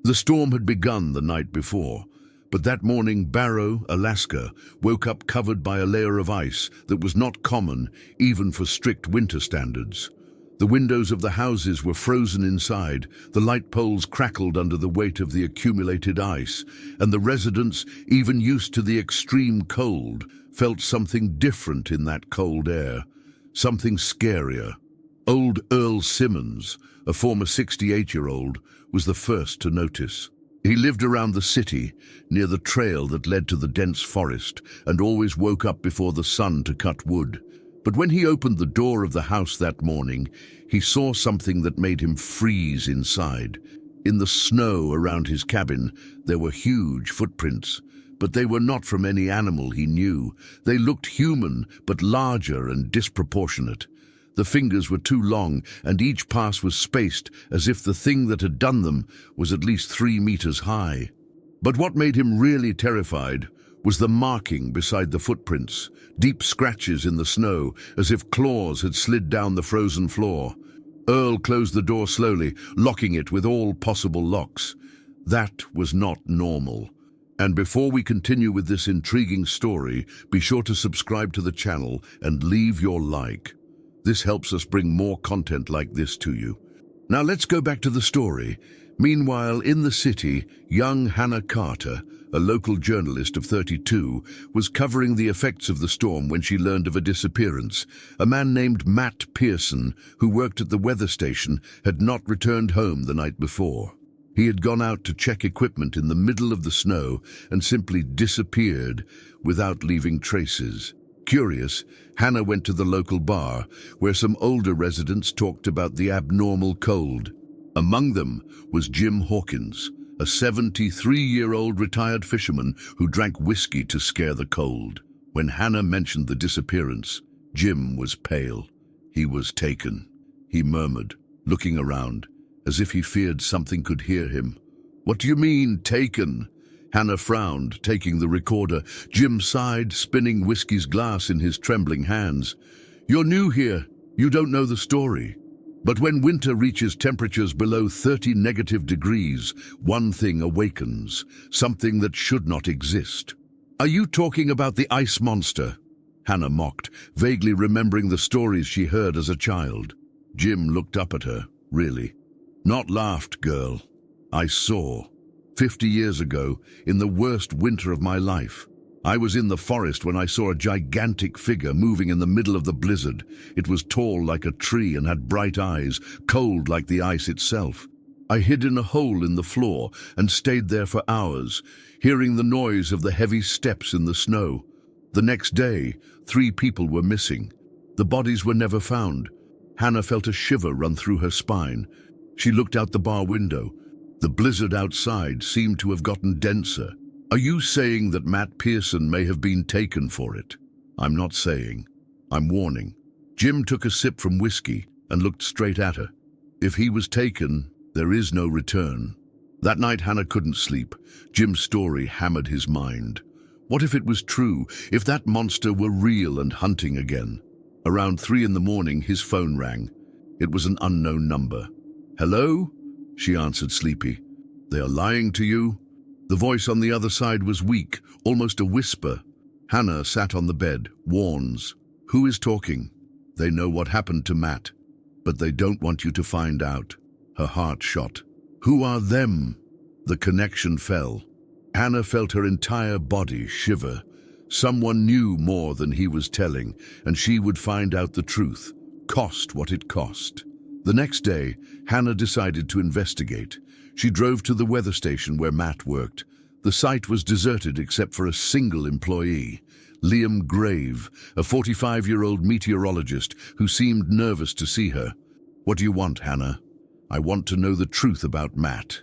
The storm had begun the night before, but that morning Barrow, Alaska, woke up covered by a layer of ice that was not common even for strict winter standards. The windows of the houses were frozen inside, the light poles crackled under the weight of the accumulated ice, and the residents, even used to the extreme cold, felt something different in that cold air, something scarier. Old Earl Simmons, a former 68-year-old, was the first to notice. He lived around the city, near the trail that led to the dense forest, and always woke up before the sun to cut wood. But when he opened the door of the house that morning, he saw something that made him freeze inside. In the snow around his cabin, there were huge footprints, but they were not from any animal he knew. They looked human, but larger and disproportionate. The fingers were too long, and each pass was spaced as if the thing that had done them was at least 3 meters high. But what made him really terrified was the marking beside the footprints, deep scratches in the snow, as if claws had slid down the frozen floor. Earl closed the door slowly, locking it with all possible locks. That was not normal. And before we continue with this intriguing story, be sure to subscribe to the channel and leave your like. This helps us bring more content like this to you. Now let's go back to the story. Meanwhile, in the city, young Hannah Carter, a local journalist of 32, was covering the effects of the storm when she learned of a disappearance. A man named Matt Pearson, who worked at the weather station, had not returned home the night before. He had gone out to check equipment in the middle of the snow and simply disappeared without leaving traces. Curious, Hannah went to the local bar, where some older residents talked about the abnormal cold. Among them was Jim Hawkins, a 73-year-old retired fisherman who drank whiskey to scare the cold. When Hannah mentioned the disappearance, Jim was pale. He was taken, he murmured, looking around, as if he feared something could hear him. "What do you mean, taken?" Hannah frowned, taking the recorder. Jim sighed, spinning whiskey's glass in his trembling hands. "You're new here. You don't know the story. But when winter reaches temperatures below 30 negative degrees, one thing awakens, something that should not exist." "Are you talking about the ice monster?" Hannah mocked, vaguely remembering the stories she heard as a child. Jim looked up at her. "Really?" "Not laughed, girl. I saw. 50 years ago, in the worst winter of my life. I was in the forest when I saw a gigantic figure moving in the middle of the blizzard. It was tall like a tree and had bright eyes, cold like the ice itself. I hid in a hole in the floor and stayed there for hours, hearing the noise of the heavy steps in the snow. The next day, 3 people were missing. The bodies were never found." Hannah felt a shiver run through her spine. She looked out the bar window. The blizzard outside seemed to have gotten denser. "Are you saying that Matt Pearson may have been taken for it?" "I'm not saying. I'm warning." Jim took a sip from whiskey and looked straight at her. "If he was taken, there is no return." That night Hannah couldn't sleep. Jim's story hammered his mind. What if it was true? If that monster were real and hunting again? Around 3 in the morning, his phone rang. It was an unknown number. "Hello?" She answered, sleepy. "They are lying to you?" The voice on the other side was weak, almost a whisper. Hannah sat on the bed. "Warns. Who is talking?" "They know what happened to Matt, but they don't want you to find out." Her heart shot. "Who are them?" The connection fell. Hannah felt her entire body shiver. Someone knew more than he was telling, and she would find out the truth, cost what it cost. The next day, Hannah decided to investigate. She drove to the weather station where Matt worked. The site was deserted except for a single employee, Liam Grave, a 45-year-old meteorologist who seemed nervous to see her. "What do you want, Hannah?" "I want to know the truth about Matt."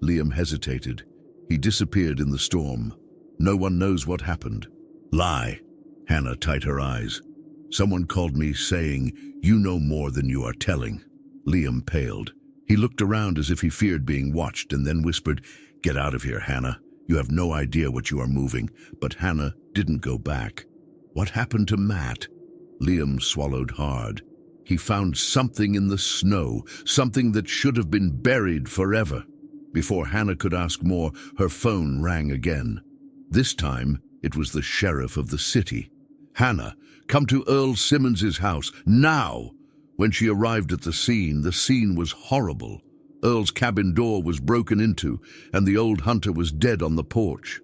Liam hesitated. "He disappeared in the storm. No one knows what happened." "Lie." Hannah tied her eyes. "Someone called me saying, 'You know more than you are telling.'" Liam paled. He looked around as if he feared being watched and then whispered, "Get out of here, Hannah. You have no idea what you are moving." But Hannah didn't go back. "What happened to Matt?" Liam swallowed hard. "He found something in the snow, something that should have been buried forever." Before Hannah could ask more, her phone rang again. This time, it was the sheriff of the city. "Hannah, come to Earl Simmons's house, now!" When she arrived at the scene was horrible. Earl's cabin door was broken into, and the old hunter was dead on the porch.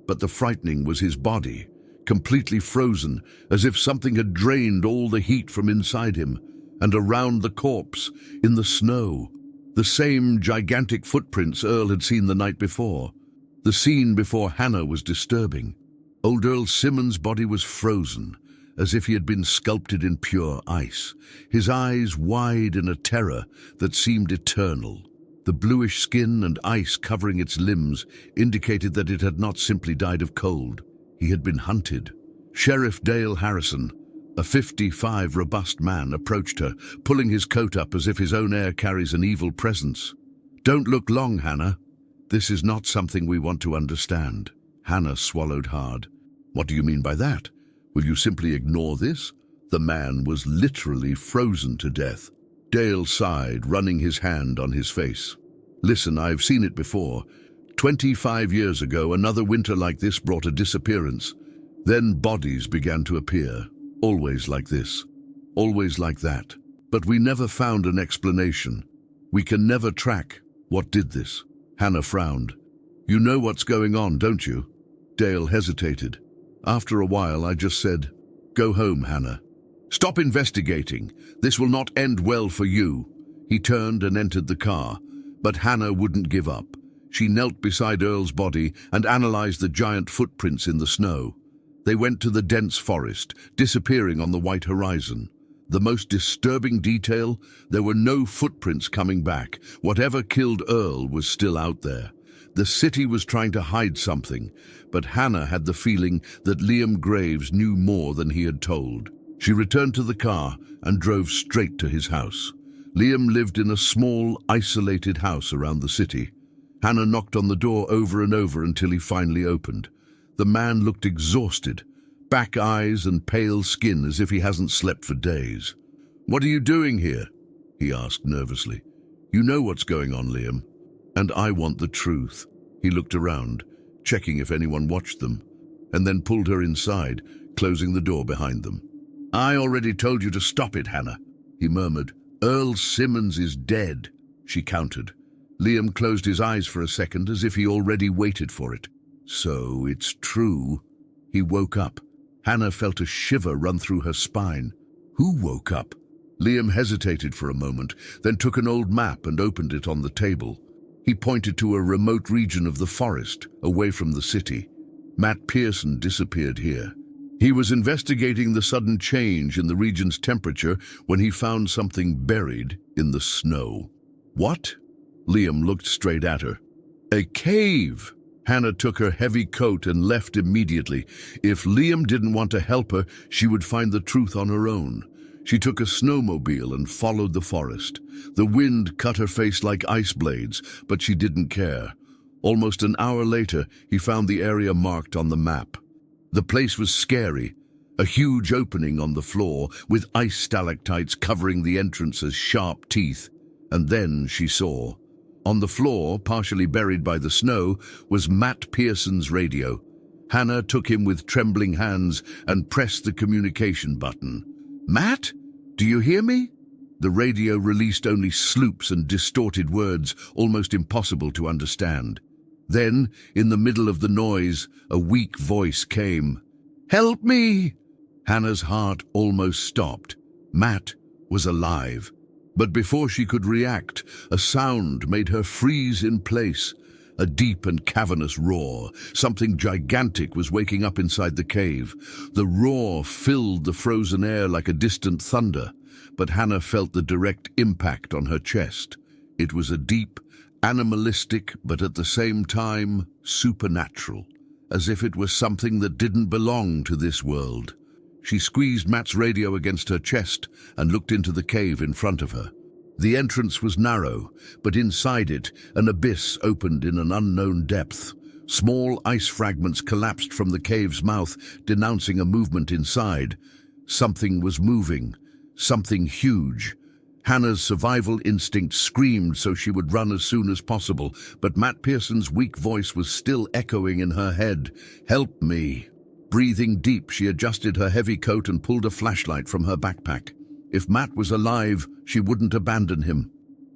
But the frightening was his body, completely frozen, as if something had drained all the heat from inside him. And around the corpse, in the snow, the same gigantic footprints Earl had seen the night before. The scene before Hannah was disturbing. Old Earl Simmons' body was frozen, as if he had been sculpted in pure ice, his eyes wide in a terror that seemed eternal. The bluish skin and ice covering its limbs indicated that it had not simply died of cold. He had been hunted. Sheriff Dale Harrison, a 55 robust man, approached her, pulling his coat up as if his own air carries an evil presence. "Don't look long, Hannah. This is not something we want to understand." Hannah swallowed hard. "What do you mean by that? Will you simply ignore this?" The man was literally frozen to death. Dale sighed, running his hand on his face. "Listen, I've seen it before. 25 years ago, another winter like this brought a disappearance. Then bodies began to appear. Always like this, always like that. But we never found an explanation. We can never track what did this." Hannah frowned. "You know what's going on, don't you?" Dale hesitated. After a while, I just said, "Go home, Hannah. Stop investigating. This will not end well for you." He turned and entered the car, but Hannah wouldn't give up. She knelt beside Earl's body and analyzed the giant footprints in the snow. They went to the dense forest, disappearing on the white horizon. The most disturbing detail, there were no footprints coming back. Whatever killed Earl was still out there. The city was trying to hide something, but Hannah had the feeling that Liam Graves knew more than he had told. She returned to the car and drove straight to his house. Liam lived in a small, isolated house around the city. Hannah knocked on the door over and over until he finally opened. The man looked exhausted, back eyes and pale skin as if he hasn't slept for days. "What are you doing here?" he asked nervously. "You know what's going on, Liam. And I want the truth." He looked around, checking if anyone watched them, and then pulled her inside, closing the door behind them. "I already told you to stop it, Hannah," he murmured. "Earl Simmons is dead," she countered. Liam closed his eyes for a second as if he already waited for it. "So it's true." He woke up. Hannah felt a shiver run through her spine. Who woke up? Liam hesitated for a moment, then took an old map and opened it on the table. He pointed to a remote region of the forest, away from the city. Matt Pearson disappeared here. He was investigating the sudden change in the region's temperature when he found something buried in the snow. "What?" Liam looked straight at her. "A cave!" Hannah took her heavy coat and left immediately. If Liam didn't want to help her, she would find the truth on her own. She took a snowmobile and followed the forest. The wind cut her face like ice blades, but she didn't care. Almost an hour later, he found the area marked on the map. The place was scary. A huge opening on the floor, with ice stalactites covering the entrance as sharp teeth. And then she saw. On the floor, partially buried by the snow, was Matt Pearson's radio. Hannah took him with trembling hands and pressed the communication button. "Matt, do you hear me?" The radio released only sloops and distorted words, almost impossible to understand. Then, in the middle of the noise, a weak voice came. "Help me!" Hannah's heart almost stopped. Matt was alive. But before she could react, a sound made her freeze in place. A deep and cavernous roar. Something gigantic was waking up inside the cave. The roar filled the frozen air like a distant thunder, but Hannah felt the direct impact on her chest. It was a deep, animalistic, but at the same time, supernatural, as if it was something that didn't belong to this world. She squeezed Matt's radio against her chest and looked into the cave in front of her. The entrance was narrow, but inside it, an abyss opened in an unknown depth. Small ice fragments collapsed from the cave's mouth, denouncing a movement inside. Something was moving, something huge. Hannah's survival instinct screamed so she would run as soon as possible, but Matt Pearson's weak voice was still echoing in her head. "Help me." Breathing deep, she adjusted her heavy coat and pulled a flashlight from her backpack. If Matt was alive, she wouldn't abandon him.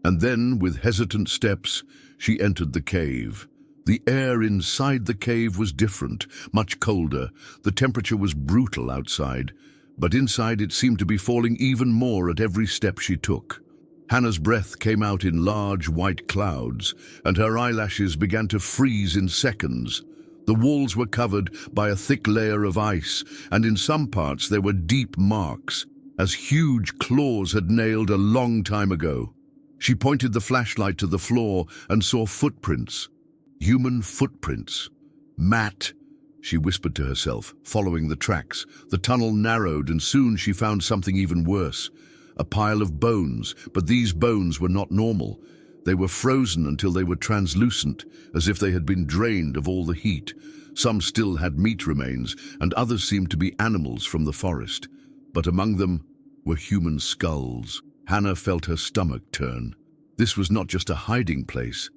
And then, with hesitant steps, she entered the cave. The air inside the cave was different, much colder. The temperature was brutal outside, but inside it seemed to be falling even more at every step she took. Hannah's breath came out in large white clouds, and her eyelashes began to freeze in seconds. The walls were covered by a thick layer of ice, and in some parts there were deep marks, as huge claws had nailed a long time ago. She pointed the flashlight to the floor and saw footprints. Human footprints. "Matt," she whispered to herself, following the tracks. The tunnel narrowed, and soon she found something even worse. A pile of bones, but these bones were not normal. They were frozen until they were translucent, as if they had been drained of all the heat. Some still had meat remains, and others seemed to be animals from the forest. But among them were human skulls. Hannah felt her stomach turn. This was not just a hiding place.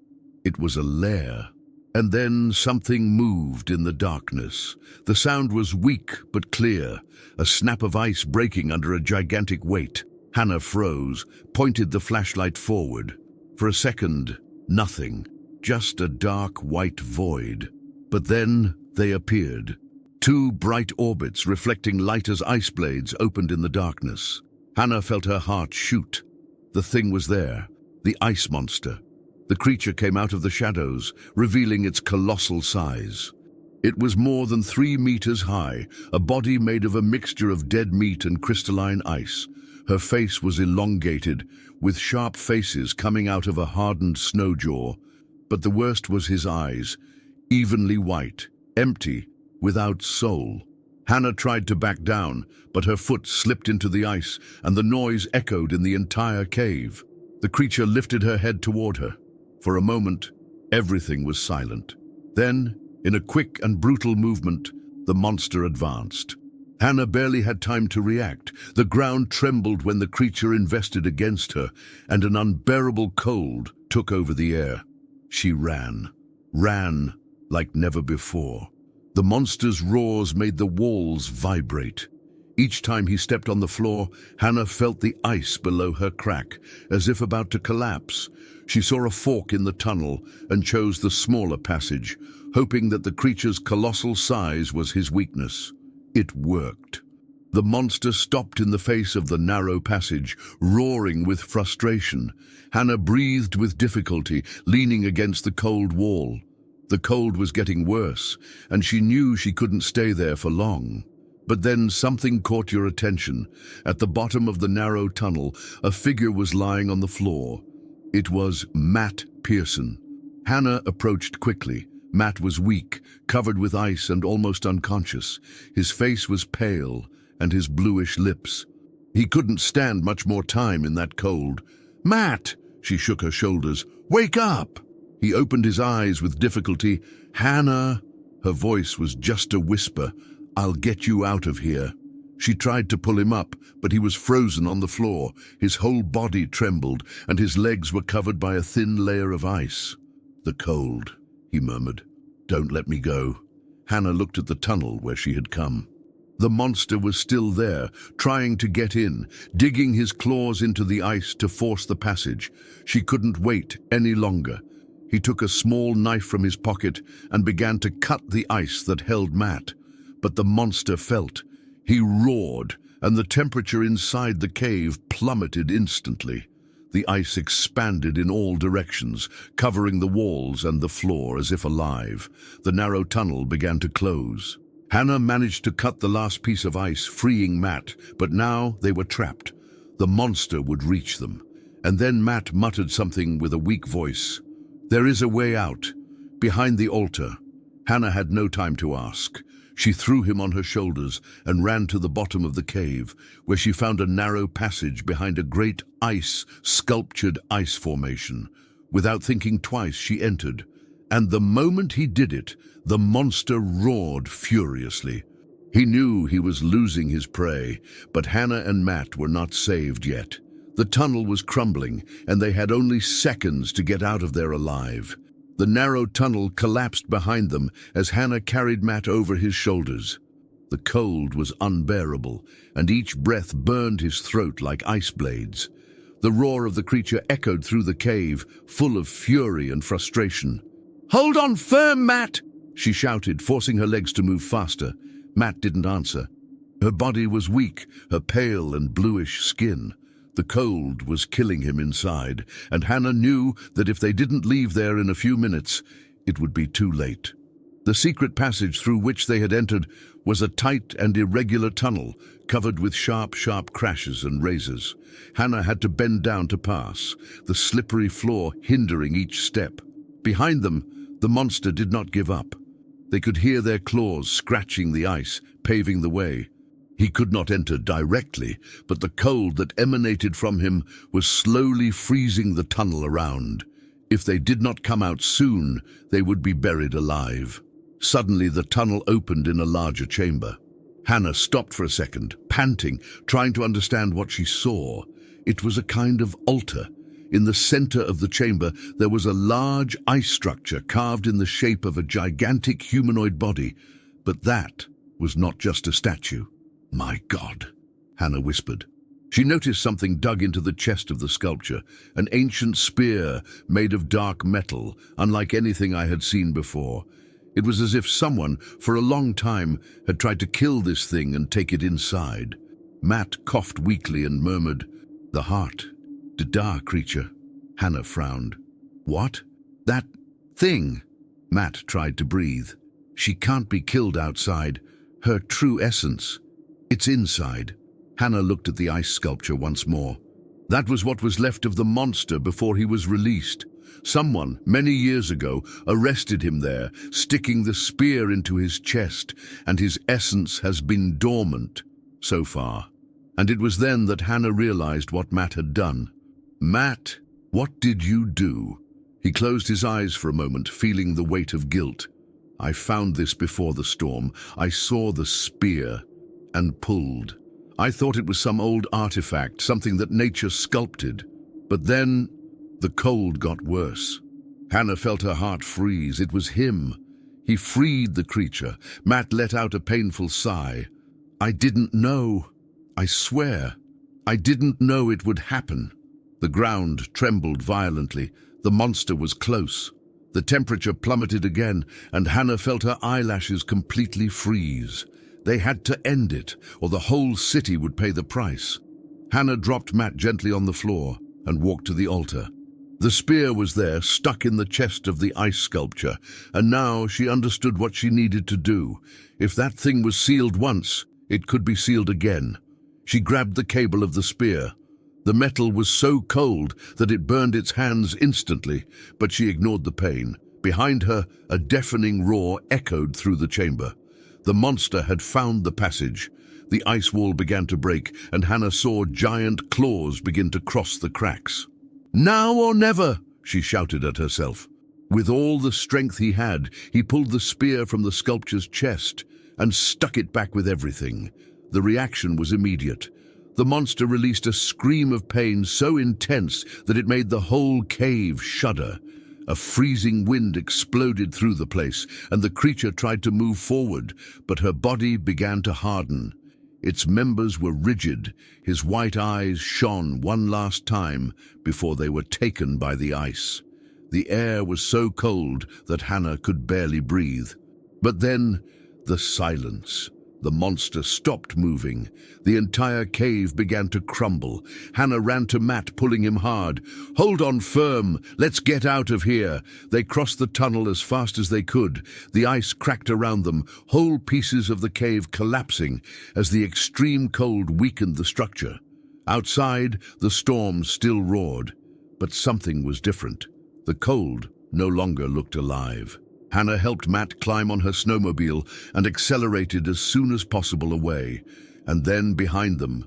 It was a lair. And then something moved in the darkness. The sound was weak but clear, a snap of ice breaking under a gigantic weight. Hannah froze, pointed the flashlight forward. For a second, nothing, just a dark white void. But then they appeared. Two bright orbits reflecting light as ice blades opened in the darkness. Hannah felt her heart shoot. The thing was there, the ice monster. The creature came out of the shadows, revealing its colossal size. It was more than 3 meters high, a body made of a mixture of dead meat and crystalline ice. Her face was elongated, with sharp faces coming out of a hardened snow jaw. But the worst was his eyes, evenly white, empty, without soul. Hannah tried to back down, but her foot slipped into the ice, and the noise echoed in the entire cave. The creature lifted her head toward her. For a moment, everything was silent. Then, in a quick and brutal movement, the monster advanced. Hannah barely had time to react. The ground trembled when the creature invested against her, and an unbearable cold took over the air. She ran like never before. The monster's roars made the walls vibrate. Each time he stepped on the floor, Hannah felt the ice below her crack, as if about to collapse. She saw a fork in the tunnel and chose the smaller passage, hoping that the creature's colossal size was his weakness. It worked. The monster stopped in the face of the narrow passage, roaring with frustration. Hannah breathed with difficulty, leaning against the cold wall. The cold was getting worse, and she knew she couldn't stay there for long. But then something caught your attention. At the bottom of the narrow tunnel, a figure was lying on the floor. It was Matt Pearson. Hannah approached quickly. Matt was weak, covered with ice and almost unconscious. His face was pale, and his bluish lips. He couldn't stand much more time in that cold. "Matt!" She shook her shoulders. "Wake up!" He opened his eyes with difficulty. "Hannah!" Her voice was just a whisper. "I'll get you out of here." She tried to pull him up, but he was frozen on the floor. His whole body trembled, and his legs were covered by a thin layer of ice. "The cold," he murmured. "Don't let me go." Hannah looked at the tunnel where she had come. The monster was still there, trying to get in, digging his claws into the ice to force the passage. She couldn't wait any longer. He took a small knife from his pocket and began to cut the ice that held Matt. But the monster felt. He roared, and the temperature inside the cave plummeted instantly. The ice expanded in all directions, covering the walls and the floor as if alive. The narrow tunnel began to close. Hannah managed to cut the last piece of ice, freeing Matt, but now they were trapped. The monster would reach them. And then Matt muttered something with a weak voice. "There is a way out, behind the altar." Hannah had no time to ask. She threw him on her shoulders and ran to the bottom of the cave, where she found a narrow passage behind a great sculptured ice formation. Without thinking twice, she entered. And the moment he did it, the monster roared furiously. He knew he was losing his prey, but Hannah and Matt were not saved yet. The tunnel was crumbling, and they had only seconds to get out of there alive. The narrow tunnel collapsed behind them as Hannah carried Matt over his shoulders. The cold was unbearable, and each breath burned his throat like ice blades. The roar of the creature echoed through the cave, full of fury and frustration. "Hold on firm, Matt!" she shouted, forcing her legs to move faster. Matt didn't answer. Her body was weak, her pale and bluish skin. The cold was killing him inside, and Hannah knew that if they didn't leave there in a few minutes, it would be too late. The secret passage through which they had entered was a tight and irregular tunnel, covered with sharp crashes and razors. Hannah had to bend down to pass, the slippery floor hindering each step. Behind them, the monster did not give up. They could hear their claws scratching the ice, paving the way. He could not enter directly, but the cold that emanated from him was slowly freezing the tunnel around. If they did not come out soon, they would be buried alive. Suddenly, the tunnel opened in a larger chamber. Hannah stopped for a second, panting, trying to understand what she saw. It was a kind of altar. In the center of the chamber, there was a large ice structure carved in the shape of a gigantic humanoid body. But that was not just a statue. "My God," Hannah whispered. She noticed something dug into the chest of the sculpture, an ancient spear made of dark metal, unlike anything I had seen before. It was as if someone, for a long time, had tried to kill this thing and take it inside. Matt coughed weakly and murmured, "The heart. Da creature." Hannah frowned. "What? That thing?" Matt tried to breathe. "She can't be killed outside. Her true essence. It's inside." Hannah looked at the ice sculpture once more. That was what was left of the monster before he was released. Someone, many years ago, arrested him there, sticking the spear into his chest, and his essence has been dormant so far. And it was then that Hannah realized what Matt had done. "Matt, what did you do?" He closed his eyes for a moment, feeling the weight of guilt. "I found this before the storm. I saw the spear and pulled. I thought it was some old artifact, something that nature sculpted. But then the cold got worse." Hannah felt her heart freeze. It was him. He freed the creature. Matt let out a painful sigh. "I didn't know. I swear. I didn't know it would happen." The ground trembled violently. The monster was close. The temperature plummeted again, and Hannah felt her eyelashes completely freeze. They had to end it, or the whole city would pay the price. Hannah dropped Matt gently on the floor and walked to the altar. The spear was there, stuck in the chest of the ice sculpture, and now she understood what she needed to do. If that thing was sealed once, it could be sealed again. She grabbed the cable of the spear. The metal was so cold that it burned its hands instantly, but she ignored the pain. Behind her, a deafening roar echoed through the chamber. The monster had found the passage. The ice wall began to break, and Hannah saw giant claws begin to cross the cracks. "Now or never!" she shouted at herself. With all the strength he had, he pulled the spear from the sculpture's chest and stuck it back with everything. The reaction was immediate. The monster released a scream of pain so intense that it made the whole cave shudder. A freezing wind exploded through the place, and the creature tried to move forward, but her body began to harden. Its members were rigid. His white eyes shone one last time before they were taken by the ice. The air was so cold that Hannah could barely breathe. But then, the silence. The monster stopped moving. The entire cave began to crumble. Hannah ran to Matt, pulling him hard. "Hold on firm. Let's get out of here." They crossed the tunnel as fast as they could. The ice cracked around them, whole pieces of the cave collapsing as the extreme cold weakened the structure. Outside, the storm still roared, but something was different. The cold no longer looked alive. Hannah helped Matt climb on her snowmobile and accelerated as soon as possible away. And then, behind them,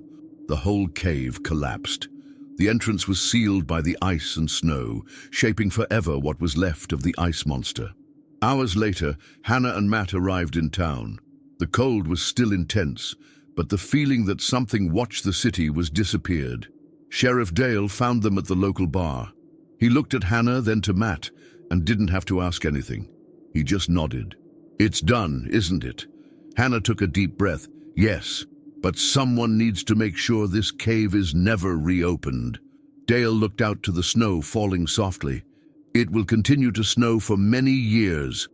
the whole cave collapsed. The entrance was sealed by the ice and snow, shaping forever what was left of the ice monster. Hours later, Hannah and Matt arrived in town. The cold was still intense, but the feeling that something watched the city was disappeared. Sheriff Dale found them at the local bar. He looked at Hannah, then to Matt, and didn't have to ask anything. He just nodded. "It's done, isn't it?" Hannah took a deep breath. "Yes, but someone needs to make sure this cave is never reopened." Dale looked out to the snow falling softly. "It will continue to snow for many years.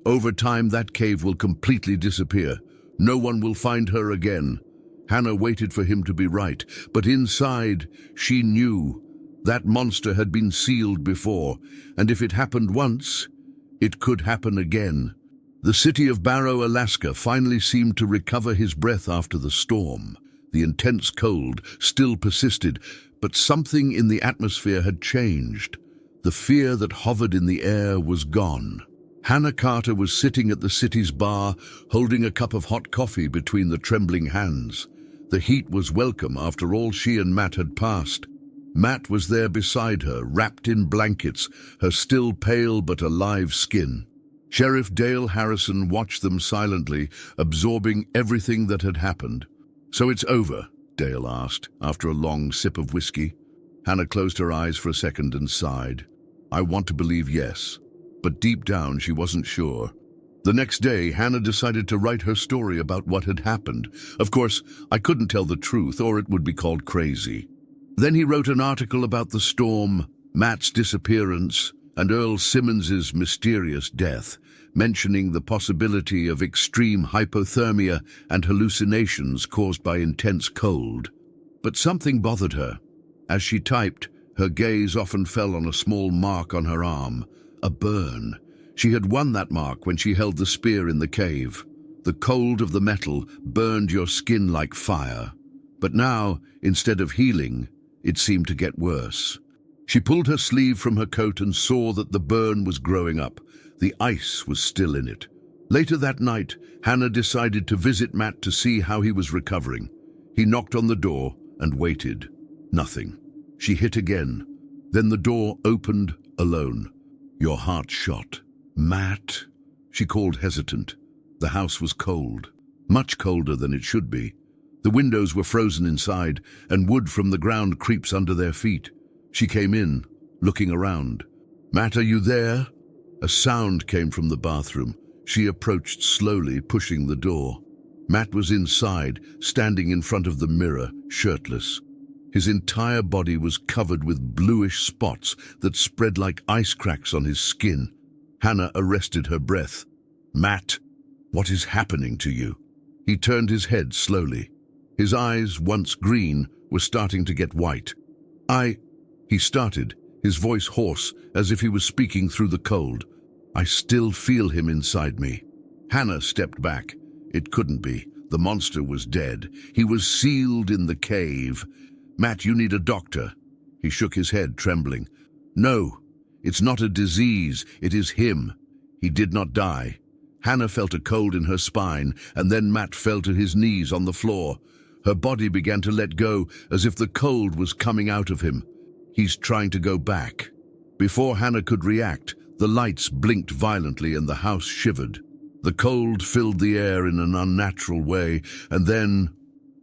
Over time, that cave will completely disappear. No one will find her again." Hannah waited for him to be right, but inside, she knew that monster had been sealed before, and if it happened once, it could happen again. The city of Barrow, Alaska, finally seemed to recover his breath after the storm. The intense cold still persisted, but something in the atmosphere had changed. The fear that hovered in the air was gone. Hannah Carter was sitting at the city's bar, holding a cup of hot coffee between the trembling hands. The heat was welcome after all she and Matt had passed. Matt was there beside her, wrapped in blankets, her still pale but alive skin. Sheriff Dale Harrison watched them silently, absorbing everything that had happened. "So it's over?" Dale asked, after a long sip of whiskey. Hannah closed her eyes for a second and sighed. "I want to believe yes," but deep down she wasn't sure. The next day, Hannah decided to write her story about what had happened. Of course, I couldn't tell the truth, or it would be called crazy. Then he wrote an article about the storm, Matt's disappearance, and Earl Simmons's mysterious death, mentioning the possibility of extreme hypothermia and hallucinations caused by intense cold. But something bothered her. As she typed, her gaze often fell on a small mark on her arm, a burn. She had won that mark when she held the spear in the cave. The cold of the metal burned your skin like fire. But now, instead of healing, it seemed to get worse. She pulled her sleeve from her coat and saw that the burn was growing up. The ice was still in it. Later that night, Hannah decided to visit Matt to see how he was recovering. He knocked on the door and waited. Nothing. She hit again. Then the door opened alone. Your heart shot. "Matt?" she called, hesitant. The house was cold, much colder than it should be. The windows were frozen inside, and wood from the ground creeps under their feet. She came in, looking around. "Matt, are you there?" A sound came from the bathroom. She approached slowly, pushing the door. Matt was inside, standing in front of the mirror, shirtless. His entire body was covered with bluish spots that spread like ice cracks on his skin. Hannah arrested her breath. "Matt, what is happening to you?" He turned his head slowly. His eyes, once green, were starting to get white. He started, his voice hoarse, as if he was speaking through the cold. "I still feel him inside me." Hannah stepped back. It couldn't be. The monster was dead. He was sealed in the cave. "Matt, you need a doctor." He shook his head, trembling. "No. It's not a disease, it is him. He did not die." Hannah felt a cold in her spine, and then Matt fell to his knees on the floor. Her body began to let go, as if the cold was coming out of him. "He's trying to go back." Before Hannah could react, the lights blinked violently and the house shivered. The cold filled the air in an unnatural way, and then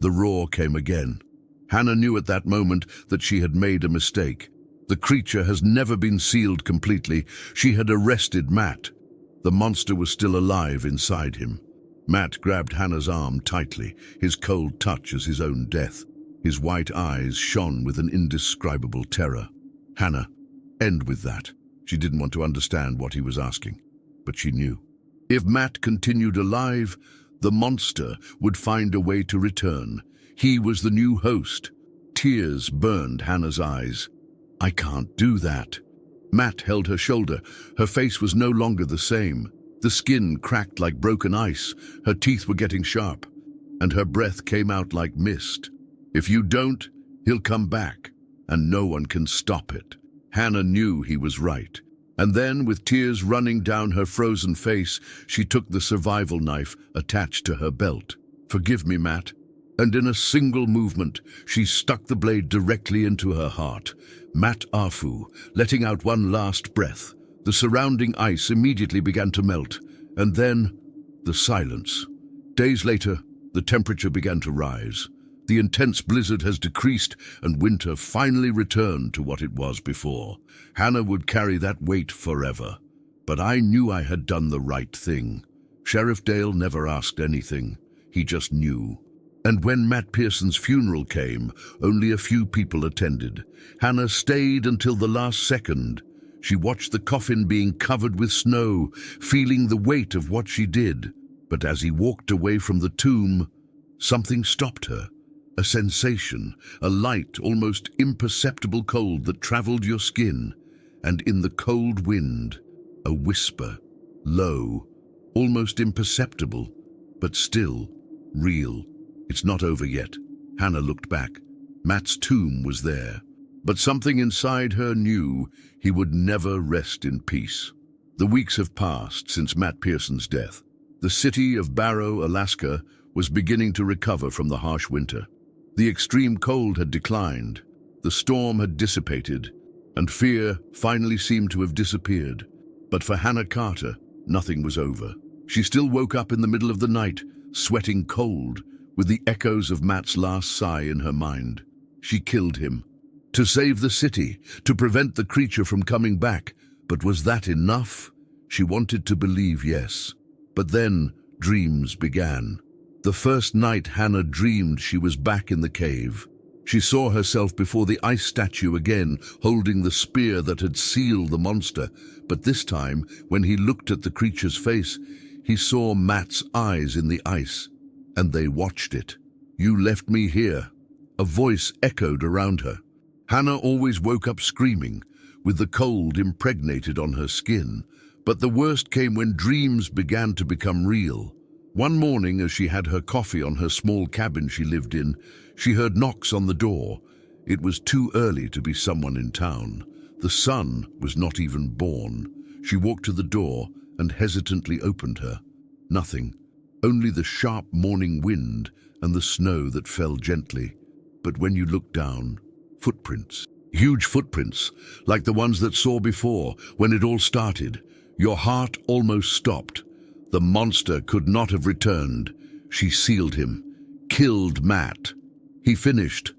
the roar came again. Hannah knew at that moment that she had made a mistake. The creature has never been sealed completely. She had arrested Matt. The monster was still alive inside him. Matt grabbed Hannah's arm tightly, his cold touch as his own death. His white eyes shone with an indescribable terror. "Hannah, end with that." She didn't want to understand what he was asking, but she knew. If Matt continued alive, the monster would find a way to return. He was the new host. Tears burned Hannah's eyes. "I can't do that." Matt held her shoulder. Her face was no longer the same. The skin cracked like broken ice. Her teeth were getting sharp, and her breath came out like mist. "If you don't, he'll come back, and no one can stop it." Hannah knew he was right. And then, with tears running down her frozen face, she took the survival knife attached to her belt. "Forgive me, Matt." And in a single movement, she stuck the blade directly into her heart. Matt Afu, letting out one last breath. The surrounding ice immediately began to melt, and then the silence. Days later, the temperature began to rise. The intense blizzard has decreased and winter finally returned to what it was before. Hannah would carry that weight forever. But I knew I had done the right thing. Sheriff Dale never asked anything. He just knew. And when Matt Pearson's funeral came, only a few people attended. Hannah stayed until the last second. She watched the coffin being covered with snow, feeling the weight of what she did. But as he walked away from the tomb, something stopped her. A sensation, a light, almost imperceptible cold that traveled your skin. And in the cold wind, a whisper, low, almost imperceptible, but still real. It's not over yet. Hannah looked back. Matt's tomb was there. But something inside her knew he would never rest in peace. The weeks have passed since Matt Pearson's death. The city of Barrow, Alaska, was beginning to recover from the harsh winter. The extreme cold had declined, the storm had dissipated, and fear finally seemed to have disappeared. But for Hannah Carter, nothing was over. She still woke up in the middle of the night, sweating cold, with the echoes of Matt's last sigh in her mind. She killed him. To save the city, to prevent the creature from coming back. But was that enough? She wanted to believe yes. But then dreams began. The first night Hannah dreamed she was back in the cave. She saw herself before the ice statue again, holding the spear that had sealed the monster. But this time, when he looked at the creature's face, he saw Matt's eyes in the ice, and they watched it. "You left me here." A voice echoed around her. Hannah always woke up screaming, with the cold impregnated on her skin. But the worst came when dreams began to become real. One morning, as she had her coffee on her small cabin she lived in, she heard knocks on the door. It was too early to be someone in town. The sun was not even born. She walked to the door and hesitantly opened her. Nothing, only the sharp morning wind and the snow that fell gently. But when you looked down, footprints. Huge footprints, like the ones that saw before, when it all started. Your heart almost stopped. The monster could not have returned. She sealed him, killed Matt. He finished,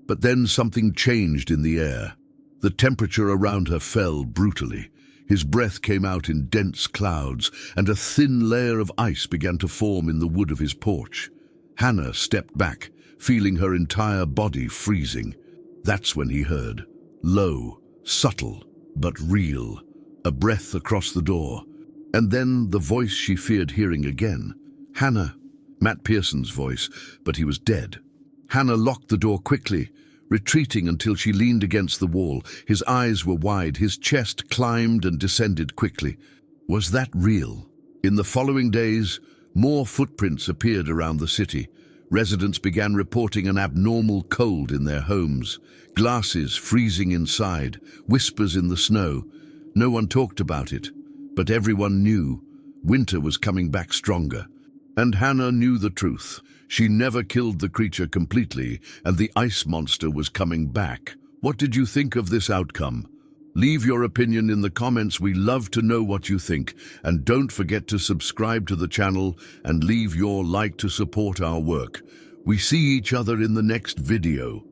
but then something changed in the air. The temperature around her fell brutally. His breath came out in dense clouds, and a thin layer of ice began to form in the wood of his porch. Hannah stepped back, feeling her entire body freezing. That's when he heard, low, subtle, but real, a breath across the door. And then the voice she feared hearing again. Hannah. Matt Pearson's voice, but he was dead. Hannah locked the door quickly, retreating until she leaned against the wall. His eyes were wide, his chest climbed and descended quickly. Was that real? In the following days, more footprints appeared around the city. Residents began reporting an abnormal cold in their homes, glasses freezing inside, whispers in the snow. No one talked about it, but everyone knew winter was coming back stronger. And Hannah knew the truth. She never killed the creature completely, and the ice monster was coming back. What did you think of this outcome? Leave your opinion in the comments. We love to know what you think. And don't forget to subscribe to the channel and leave your like to support our work. We see each other in the next video.